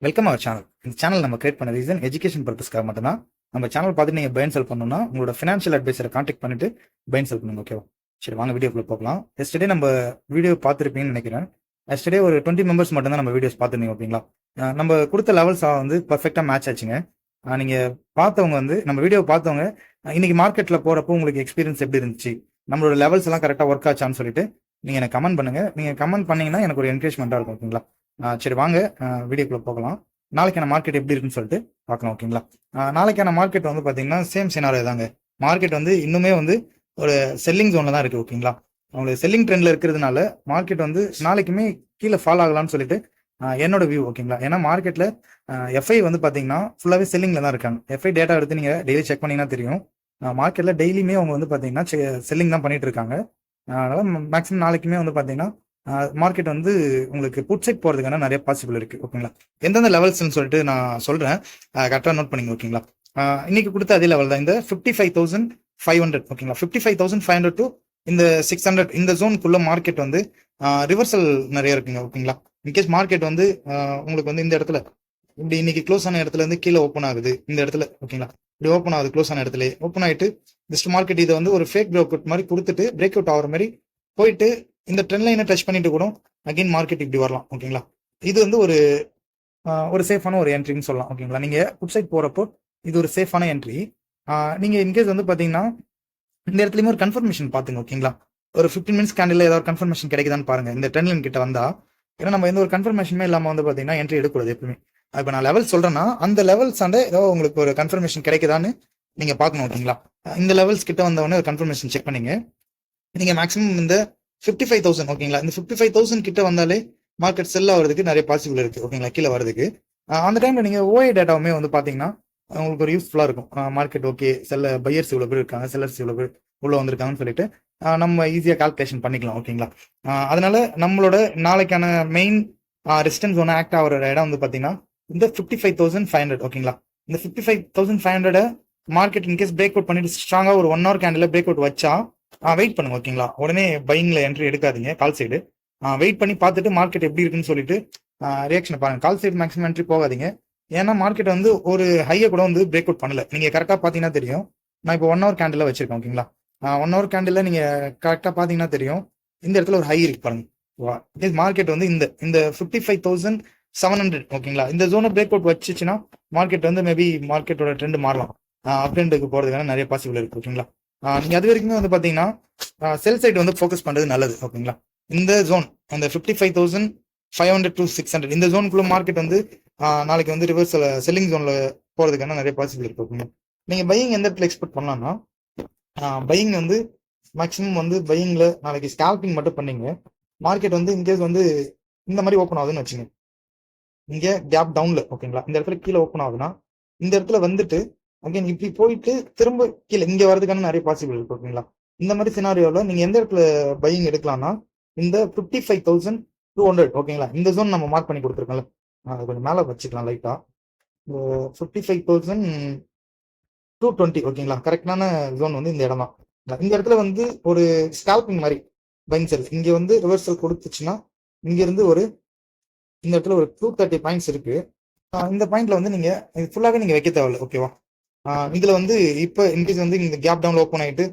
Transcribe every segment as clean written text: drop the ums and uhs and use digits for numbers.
Welcome our channel. இந்த channel நம்ம create பண்ண ரீசன் எஜுகேஷன் பர்பஸ்க்காக மட்டும்தான். நம்ம சேனல் பார்த்துட்டு நீங்கள் பைன் செல் பண்ணணும்னா உங்களோட ஃபினான்ஷியல் அட்வைசரை கான்டாக்ட் பண்ணிட்டு பைன் செல் பண்ணுங்க. ஓகேவா? சரி, வாங்க வீடியோக்குள்ள போகலாம். எஸ்டர்டே நம்ம வீடியோ பார்த்துருப்பீங்கன்னு நினைக்கிறேன். எஸ்டர்டே ஒரு 20 மெம்பர்ஸ் மட்டும் தான் நம்ம வீடியோஸ் பார்த்துருந்தீங்க. ஓகேங்களா? நம்ம கொடுத்த லெவல்ஸ் வந்து பர்ஃபெக்டாக மேட்ச் ஆச்சுங்க. நீங்கள் பார்த்தவங்க வந்து நம்ம வீடியோ பார்த்தவங்க இன்னைக்கு மார்க்கெட்டில் போகிறப்போ உங்களுக்கு எக்ஸ்பீரியன்ஸ் எப்படி இருந்துச்சு, நம்மளோட லெவல்ஸ் எல்லாம் கரெக்டாக ஒர்க் ஆச்சான்னு சொல்லிட்டு நீங்கள் எனக்கு கமெண்ட் பண்ணுங்க. நீங்கள் கமெண்ட் பண்ணீங்கன்னா எனக்கு ஒரு என்கரேஜ்மெண்ட்டாக இருக்கும். ஓகேங்களா? சரி, வாங்க வீடியோக்குள்ள போகலாம். நாளைக்கான மார்க்கெட் எப்படி இருக்குன்னு சொல்லிட்டு பார்க்கலாம். ஓகேங்களா? நாளைக்கான மார்க்கெட் வந்து பார்த்தீங்கன்னா சேம் சினாரியோ தாங்க. மார்க்கெட் வந்து இன்னுமே வந்து ஒரு செல்லிங் ஜோன்ல தான் இருக்கு. ஓகேங்களா? அவங்களுக்கு செல்லிங் ட்ரெண்ட்ல இருக்கிறதுனால மார்க்கெட் வந்து நாளைக்குமே கீழே ஃபால் ஆகலாம்னு சொல்லிட்டு என்னோட வியூ. ஓகேங்களா? ஏன்னா மார்க்கெட்ல எஃப்ஐ வந்து பார்த்தீங்கன்னா ஃபுல்லாகவே செல்லிங்ல தான் இருக்காங்க. எஃப்ஐ டேட்டா எடுத்து நீங்க டெய்லி செக் பண்ணீங்கன்னா தெரியும். மார்க்கெட்ல டெய்லியுமே அவங்க வந்து பார்த்தீங்கன்னா செல்லிங் தான் பண்ணிட்டு இருக்காங்க. அதனால மேக்ஸிமம் நாளைக்குமே வந்து பார்த்தீங்கன்னா மார்க்கெட் வந்து உங்களுக்கு புட் சைட் போறதுக்கான நிறைய பாசிபிள் இருக்கு. ஓகேங்களா? எந்தெந்த லெவல்ஸ்ன்னு சொல்லிட்டு நான் சொல்றேன், கரெக்டாக நோட் பண்ணிங்க. ஓகேங்களா? இன்னைக்கு கொடுத்த அதே லெவல் தான், இந்த 55,500. ஓகேங்களா? 55,500 டு இந்த 600 இந்த ஜோனுக்குள்ள மார்க்கெட் வந்து ரிவர்சல் நிறைய இருக்குங்க. ஓகேங்களா? இன்கேஸ் மார்க்கெட் வந்து உங்களுக்கு வந்து இந்த இடத்துல இப்படி இன்னைக்கு க்ளோஸ் ஆன இடத்துல இருந்து கீழே ஓப்பன் ஆகுது இந்த இடத்துல. ஓகேங்களா? இப்படி ஓப்பன் ஆகுது, க்ளோஸ் ஆன இடத்துல ஓப்பன் ஆயிட்டு ஜஸ்ட் மார்க்கெட் இதை வந்து ஒரு ஃபேக் பிரேக் அவுட் மாதிரி கொடுத்துட்டு பிரேக் அவுட் ஆகிற மாதிரி போயிட்டு இந்த ட்ரெண்ட் லைனை டச் பண்ணிட்டு கூட அகைன் மார்க்கெட் இப்படி வரலாம். ஓகேங்களா? இது வந்து ஒரு சேஃபான ஒரு என்ட்ரின்னு சொல்லலாம். ஓகேங்களா? நீங்க புட் சைட் போறப்போ இது ஒரு சேஃபான என்ட்ரி. நீங்க இன்கேஸ் வந்து பாத்தீங்கன்னா இந்த இடத்துலயுமே ஒரு கன்ஃபர்மேஷன் பாத்துங்க. ஓகேங்களா? ஒரு 15 மினிட்ஸ் கேண்டில் ஏதாவது கன்ஃபர்மேஷன் கிடைக்குதான்னு பாருங்க இந்த ட்ரெண்ட் லைன் கிட்ட வந்தா. ஏன்னா நம்ம எந்த ஒரு கன்ஃபர்மேஷனுமே இல்லாம வந்து பாத்தீங்கன்னா என்ட்ரி எடுக்கூடாது எப்பவுமே. இப்போ நான் லெவல் சொல்றேன்னா அந்த லெவல்ஸ் ஆண்ட ஏதோ உங்களுக்கு ஒரு கன்ஃபர்மேஷன் கிடைக்குதான்னு நீங்க பாக்கணும். ஓகேங்களா? இந்த லெவல்ஸ் கிட்ட வந்தவொடனே ஒரு கன்ஃபர்மேஷன் செக் பண்ணீங்க. நீங்க மேக்ஸிமம் இந்த 55,000. ஓகேங்களா? இந்த 55,000 கிட்ட வந்தாலே மார்க்கெட் செல் ஆகிறதுக்கு நிறைய பாசிபிள் இருக்கு. ஓகேங்களா? கீழே வரதுக்கு அந்த டைம்ல நீங்க ஓஏ டேட்டாவுமே வந்து பாத்தீங்கன்னா உங்களுக்கு ஒரு யூஸ்ஃபுல்லா இருக்கும். மார்க்கெட் ஓகே, செல்ல பையர்ஸ் இவ்வளவு பேர் இருக்காங்க, செல்லர்ஸ் இவ்வளவு பேர் உள்ள வந்திருக்காங்கன்னு சொல்லிட்டு நம்ம ஈஸியா கால்குலேஷன் பண்ணிக்கலாம். ஓகேங்களா? அதனால நம்மளோட நாளைக்கான மெயின் ரெசிஸ்டன்ஸ் ஒன்று ஆக்ட் ஆகிற இடம் வந்து பாத்தீங்கன்னா இந்த 55,500. ஓகேங்களா? இந்த 55,500 மார்க்கெட் இன்கேஸ் பிரேக் அவுட் பண்ணிட்டு ஸ்ட்ராங்கா ஒரு 1 hour கேண்டில் பிரேக் அவுட் வச்சா வெயிட் பண்ணுங்க. ஓகேங்களா? உடனே பையிங்ல என்ட்ரி எடுக்காதீங்க. கால் சைடு வெயிட் பண்ணி பார்த்துட்டு மார்க்கெட் எப்படி இருக்குன்னு சொல்லிட்டு ரியாக்ஷன் பாருங்க. கால் சைடு மேக்ஸிமம் என்ட்ரி போகாதீங்க. ஏன்னா மார்க்கெட் வந்து ஒரு ஹையை கூட வந்து பிரேக் அவுட் பண்ணல. நீங்க கரெக்டா பாத்தீங்கன்னா தெரியும். நான் இப்போ 1 hour கேண்டில் வச்சிருக்கேன். ஓகேங்களா? 1 hour கேண்டில் நீங்க கரெக்டா பாத்தீங்கன்னா தெரியும். இந்த இடத்துல ஒரு ஹை இருக்கு பாருங்க. மார்க்கெட் வந்து இந்த இந்த 55,700. ஓகேங்களா? இந்த ஜோனை பிரேக் அவுட் வச்சுச்சுன்னா மார்க்கெட் வந்து மேபி மார்க்கெட்டோட ட்ரெண்ட் மாறலாம். அப் ட்ரெண்டுக்கு போறதுக்கான நிறைய பாசிபிள் இருக்கு. ஓகேங்களா? நீங்க அது வரைக்குமே வந்து பாத்தீங்கன்னா செல் சைட் வந்து ஃபோக்கஸ் பண்றது நல்லது. ஓகேங்களா? இந்த ஜோன் அந்த 55,500 டு 600 இந்த ஜோனுக்குள்ள மார்க்கெட் வந்து நாளைக்கு வந்து ரிவர்ஸ் செல்லிங் ஜோன்ல போறதுக்கான நிறைய பாசிபிள் இருக்கு. ஓகேங்களா? நீங்க பையிங் எந்த இடத்துல எக்ஸ்பெக்ட் பண்ணலாம்னா பையிங் வந்து மேக்ஸிமம் வந்து பையிங்ல நாளைக்கு ஸ்கால்பிங் மட்டும் பண்ணீங்க. மார்க்கெட் வந்து இன்கேஸ் வந்து இந்த மாதிரி ஓப்பன் ஆகுதுன்னு வச்சுங்க, இங்க கேப் டவுன்ல. ஓகேங்களா? இந்த இடத்துல கீழே ஓப்பன் ஆகுதுன்னா இந்த இடத்துல வந்துட்டு அகைன் இப்படி போயிட்டு திரும்ப கீழே இங்க வரதுக்கான நிறைய பாசிபிள் இருக்கு. ஓகேங்களா? இந்த மாதிரி சினாரியோல நீங்க எந்த இடத்துல பையிங் எடுக்கலாம்னா இந்த 55,200. ஓகேங்களா? இந்த ஜோன் நம்ம மார்க் பண்ணி கொடுத்துருக்கோம்ல, அதை கொஞ்சம் மேல வச்சுக்கலாம் லைட்டா. 55,220. ஓகேங்களா? கரெக்டான ஜோன் வந்து இந்த இடம் தான். இந்த இடத்துல வந்து ஒரு ஸ்கால்பிங் மாதிரி பையிங் செல் இங்க வந்து ரிவர்சல் கொடுத்துச்சுன்னா இங்க இருந்து ஒரு இந்த இடத்துல ஒரு 230 பாயிண்ட்ஸ் இருக்கு. இந்த பாயிண்ட்ல வந்து நீங்க ஃபுல்லாவே நீங்க வைக்க தேவையில்ல. ஓகேவா? இதுல வந்து இப்ப இன்கேஸ் வந்து இந்த கேப் டவுன் ஓப்பன் ஆயிட்டு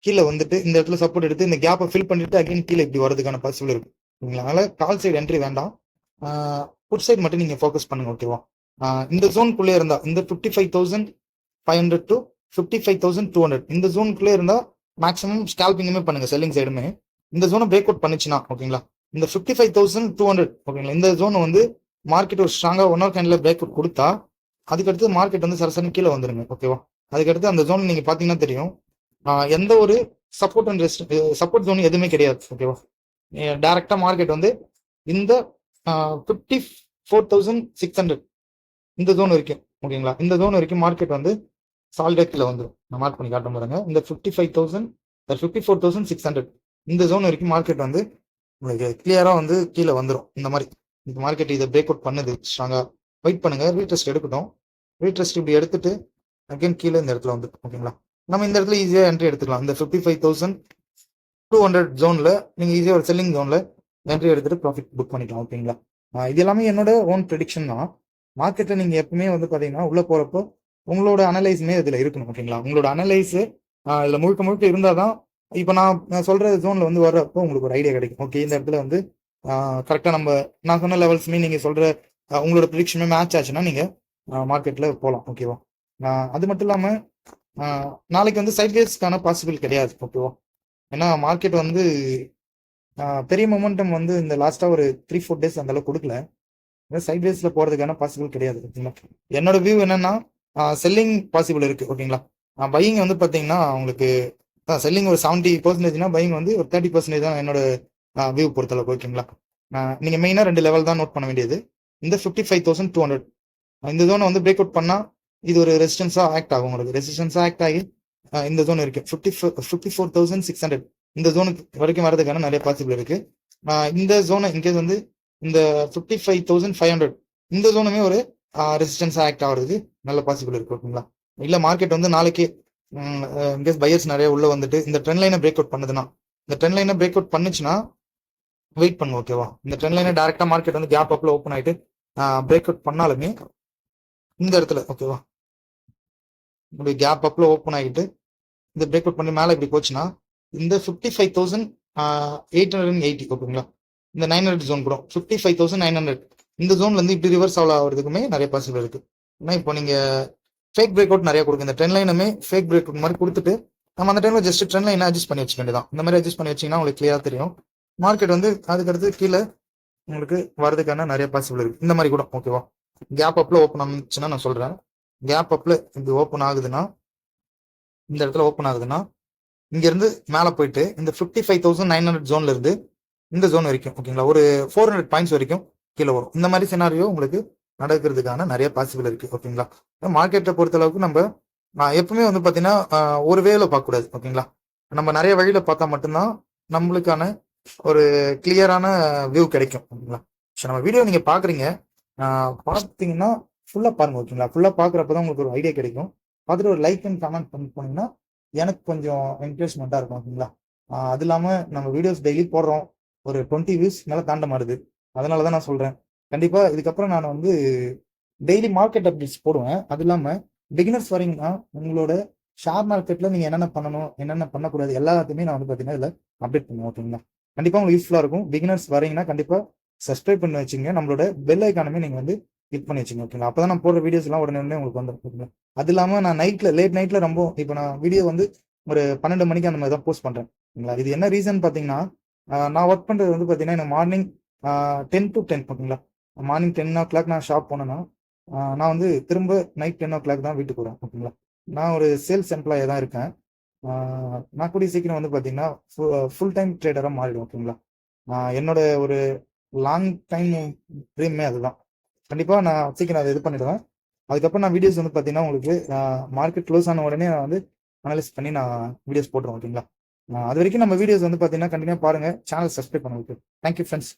கீழே வந்துட்டு இந்த இடத்துல சப்போர்ட் எடுத்து இந்த கேப்பை ஃபில் பண்ணிட்டு அகைன் கீழே இப்படி வரதுக்கான பாசிபிள் இருக்கு. அதனால கால் சைடு என்ட்ரி வேண்டாம், புட் சைடு மட்டும் நீங்க ஃபோக்கஸ் பண்ணுங்க. ஓகேவா? இந்த ஜோனுக்குள்ளே இருந்தா இந்த 55,500 டு 55,200 இந்த ஜோனுக்குள்ளே இருந்தா மேக்ஸிமம் ஸ்கால்பிங்குமே பண்ணுங்க, செல்லிங் சைடுமே. இந்த ஜோனை பிரேக் அவுட் பண்ணுச்சுன்னா ஓகேங்களா, இந்த 55,200 ஓகேங்களா, இந்த ஜோன் வந்து மார்க்கெட் ஒரு ஸ்ட்ராங்கா 1 hour கேண்டில் பிரேக் அவுட் கொடுத்தா அதுக்கடுத்து மார்க்கெட் வந்து சரசரன்னு கீழே வந்துருங்க. ஓகேவா? அதுக்கடுத்து அந்த ஜோன் நீங்க பாத்தீங்கன்னா தெரியும், எந்த ஒரு சப்போர்ட் அண்ட் சப்போர்ட் ஜோன் எதுவுமே கிடையாது. ஓகேவா? டைரக்டா மார்க்கெட் வந்து இந்த 54,600 இந்த ஜோன் வரைக்கும். ஓகேங்களா? இந்த ஜோன் வரைக்கும் மார்க்கெட் வந்து சாலிடா கீழே வந்துடும். நான் மார்க் பண்ணி காட்ட பாருங்க. இந்த 55,000 54,600 இந்த ஜோன் வரைக்கும் மார்க்கெட் வந்து உங்களுக்கு கிளியரா வந்து கீழே வந்துடும். இந்த மாதிரி இந்த மார்க்கெட் இதை பிரேக் அவுட் பண்ணுது ஸ்ட்ராங்கா. வெயிட் பண்ணுங்க, ரீட்ரெஸ்ட் எடுக்கட்டும். ரீட்ரெஸ்ட் இப்படி எடுத்துட்டு அகைன் கீழே இந்த இடத்துல வந்து ஓகேங்களா, நம்ம இந்த இடத்துல ஈஸியா என்ட்ரி எடுத்துக்கலாம். இந்த 55,200 ஜோன்ல நீங்க ஈஸியா ஒரு செல்லிங் ஜோன்ல என்ட்ரி எடுத்துட்டு ப்ராஃபிட் புக் பண்ணிக்கலாம். ஓகேங்களா? இது எல்லாமே என்னோட ஓன் ப்ரெடிக்ஷன் தான். மார்க்கெட்ல நீங்க எப்பவுமே வந்து பாத்தீங்கன்னா உள்ள போறப்போ உங்களோட அனலைஸுமே இதுல இருக்கணும். ஓகேங்களா? உங்களோட அனலைஸ் இதுல முழுக்க முழுக்க இருந்தாதான் இப்ப நான் சொல்ற ஜோன்ல வந்து வர்றப்போ உங்களுக்கு ஒரு ஐடியா கிடைக்கும். ஓகே, இந்த இடத்துல வந்து கரெக்டா நான் சொன்ன லெவல்ஸுமே நீங்க சொல்ற உங்களோட ப்ரிடிக்ஷனுமே மேட்ச் ஆச்சுன்னா நீங்க மார்க்கெட்ல போகலாம். ஓகேவா? அது மட்டும் இல்லாம நாளைக்கு வந்து சைட்வேஸ்க்கான பாசிபிள் கிடையாது. ஓகேவா? ஏன்னா மார்க்கெட் வந்து பெரிய மொமெண்டம் வந்து இந்த லாஸ்டா ஒரு 3-4 டேஸ் அந்த அளவுக்கு கொடுக்கல. சைட்வேஸ்ல போறதுக்கான பாசிபிள் கிடையாது. ஓகேங்களா? என்னோட வியூ என்னன்னா செல்லிங் பாசிபிள் இருக்கு. ஓகேங்களா? பையிங் வந்து பாத்தீங்கன்னா உங்களுக்கு செல்லிங் ஒரு 70%, பையிங் வந்து ஒரு 30% தான் என்னோட வியூ பொறுத்தளவுக்கு. ஓகேங்களா? நீங்க மெயினா 2 லெவல் தான் நோட் பண்ண வேண்டியது. இந்த 55,200 இந்த ஜோனை வந்து பிரேக் அவுட் பண்ணா இது ஒரு ரெசிஸ்டன்ஸா ஆக்ட் ஆகும். உங்களுக்கு ரெசிஸ்டன்ஸா ஆக்ட் ஆகி இந்த ஜோன் இருக்கு 54,600 இந்த ஜோனுக்கு வரைக்கும் வரதுக்கான நிறைய பாசிபிள் இருக்கு. இந்த ஜோனை இன்கேஸ் வந்து இந்த 55,500 இந்த ஜோனுமே ஒரு ரெசிஸ்டன்ஸ் ஆக்ட் ஆகிறதுக்கு நல்ல பாசிபிள் இருக்கு. ஓகேங்களா? இல்ல மார்க்கெட் வந்து நாளைக்கு இன்கேஸ் பையர்ஸ் நிறைய உள்ள வந்துட்டு இந்த ட்ரெண்ட் லைனை பிரேக் அவுட் பண்ணுதுன்னா, இந்த ட்ரெண்ட் லைனை பிரேக் அவுட் பண்ணுச்சுன்னா வெயிட் பண்ணுங்க. ஓகேவா? இந்த ட்ரெண்ட் லைனை டைரக்டா மார்க்கெட் வந்து கேப் அப்ல ஓப்பன் ஆயிட்டு பிரேக் அவுட் பண்ணாலுமே இந்த இடத்துல ஓகேவா இப்படி கேப் அப்ல ஓப்பன் ஆகிட்டு இந்த பிரேக் அவுட் பண்ணி மேலே இப்படி போச்சுன்னா இந்த 55,880 ஓகேங்களா, இந்த 900 ஜோன் கூட 55,900 இந்த ஜோன்ல இருந்து இப்படி ரிவர்ஸ் ஆகிறதுக்குமே நிறைய பாசிபிள் இருக்கு. ஏன்னா இப்போ நீங்க ஃபேக் பிரேக் அவுட் நிறைய கொடுக்கு. இந்த ட்ரெண்ட் லைனுமே ஃபேக் பிரேக் அவுட் மாதிரி கொடுத்துட்டு நம்ம அந்த டைம்ல ஜஸ்ட் ட்ரெண்ட் லைனை அட்ஜஸ்ட் பண்ணி வச்சுக்க வேண்டியதான். இந்த மாதிரி அட்ஜஸ்ட் பண்ணி வச்சீங்கன்னா உங்களுக்கு கிளியரா தெரியும் மார்க்கெட் வந்து அதுக்கடுத்து கீழே உங்களுக்கு வரதுக்கான நிறைய பாசிபிள் இருக்கு. இந்த மாதிரி கூட ஓகேவா? கேப் அப்ல ஓப்பன் ஆச்சுன்னா நான் சொல்றேன், கேப் அப்ல இது ஓப்பன் ஆகுதுன்னா இந்த இடத்துல ஓப்பன் ஆகுதுன்னா இங்க இருந்து மேல போயிட்டு இந்த 55,900 ஜோன்ல இருந்து இந்த ஜோன் வரைக்கும் ஓகேங்களா ஒரு 400 பாயிண்ட்ஸ் வரைக்கும் கீழே வரும். இந்த மாதிரி சினாரியோ உங்களுக்கு நடக்கிறதுக்கான நிறைய பாசிபிள் இருக்கு. ஓகேங்களா? மார்க்கெட்டை பொறுத்த அளவுக்கு நம்ம எப்பவுமே வந்து பாத்தீங்கன்னா ஒரு வேல பார்க்க கூடாது. ஓகேங்களா? நம்ம நிறைய வழியில பார்த்தா மட்டும்தான் நம்மளுக்கான ஒரு கிளியரான வியூ கிடைக்கும். ஓகேங்களா? நம்ம வீடியோ நீங்க பாக்குறீங்க, பார்த்தீங்கன்னா ஃபுல்லா பாருங்க. ஓகேங்களா? ஃபுல்லா பாக்குறப்பதான் உங்களுக்கு ஒரு ஐடியா கிடைக்கும். பார்த்துட்டு ஒரு லைக் அண்ட் கமெண்ட் பண்ணி போனீங்கன்னா எனக்கு கொஞ்சம் என்கரேஜ்மெண்ட்டாக இருக்கும். ஓகேங்களா? அது இல்லாமல் நம்ம வீடியோஸ் டெய்லி போடுறோம், ஒரு 20 வியூஸ் மேலே தாண்ட மாட்டுது. அதனால தான் நான் சொல்கிறேன், கண்டிப்பாக இதுக்கப்புறம் நான் வந்து டெய்லி மார்க்கெட் அப்டேட்ஸ் போடுவேன். அது இல்லாமல் பிகினர்ஸ் வரீங்கன்னா உங்களோட ஷேர் மார்க்கெட்டில் நீங்கள் என்னென்ன பண்ணணும், என்னென்ன பண்ணக்கூடாது எல்லாத்தையுமே நான் வந்து பார்த்தீங்கன்னா இதில் அப்டேட் பண்ணுவேன். ஓகேங்களா? கண்டிப்பாக உங்களுக்கு யூஸ்ஃபுல்லாக இருக்கும். பிகினர்ஸ் வரீங்கன்னா கண்டிப்பாக சப்ஸ்கிரைப் பண்ணி வச்சுங்க. நம்மளோட பெல் ஐக்கானுமே நீங்கள் வந்து கிளிக் பண்ணி வச்சுங்க. ஓகேங்களா? அப்போ தான் நான் போடுற வீடியோஸ் எல்லாம் உடனே உங்களுக்கு வந்துடும். ஓகேங்களா? அது இல்லாமல் நான் லேட் நைட்ல ரொம்ப இப்போ நான் வீடியோ வந்து ஒரு 12 மணிக்கு அந்த மாதிரி தான் போஸ்ட் பண்றேன். இது என்ன ரீசன் பாத்தீங்கன்னா நான் ஒர்க் பண்றது வந்து பாத்தீங்கன்னா எனக்கு மார்னிங் 10 to 10 ஓகேங்களா. மார்னிங் 10 o'clock நான் ஷாப் போனேன்னா நான் வந்து திரும்ப நைட் 10 o'clock தான் வீட்டுக்கு வரேன். ஓகேங்களா? நான் ஒரு சேல்ஸ் எம்ப்ளாயா தான் இருக்கேன். நான் கூடிய சீக்கிரம் வந்து பாத்தீங்கன்னா ஃபுல் டைம் ட்ரேடரா மாறிடும். ஓகேங்களா? என்னோட ஒரு லாங் டைம் ட்ரீமே அதுதான். கண்டிப்பா நான் சீக்கிரம் அதை இது பண்ணிடுவேன். அதுக்கப்புறம் நான் வீடியோஸ் வந்து பாத்தீங்கன்னா உங்களுக்கு மார்க்கெட் க்ளோஸ் ஆன உடனே நான் வந்து அனலைஸ் பண்ணி நான் வீடியோஸ் போட்டுருவோம். ஓகேங்களா? அது வரைக்கும் நம்ம வீடியோஸ் வந்து பாத்தீங்கன்னா கண்டினியூ பாருங்க, சேனல் சப்ஸ்கிரைப் பண்ணுங்க. Thank you friends.